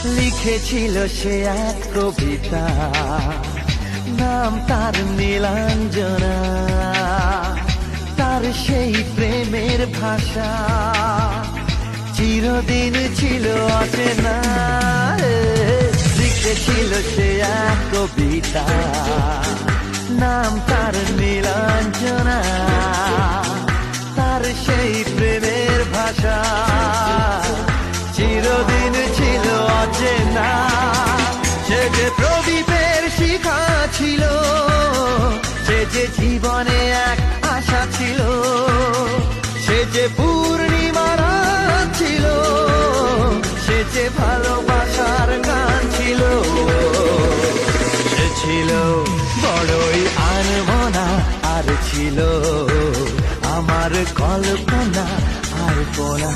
লিখেছিল সে এক কবিতা, নাম তার নীলাঞ্জনা। তার সেই প্রেমের ভাষা চিরদিন ছিল অচেনা। লিখেছিল সে এক কবিতা, নাম তার নীলাঞ্জনা। তার সেই প্রেমের ভাষা চিরদিন ছিল অচেনা। সে যে প্রদীপের শিখা ছিল, সে যে জীবনে এক আশা ছিল, সে যে পূর্ণিমার রাত ছিল, সে যে ভালোবাসার গান ছিল। সে ছিল বড়ই আনমনা, আর ছিল আমার কল্পনা আর পোনা।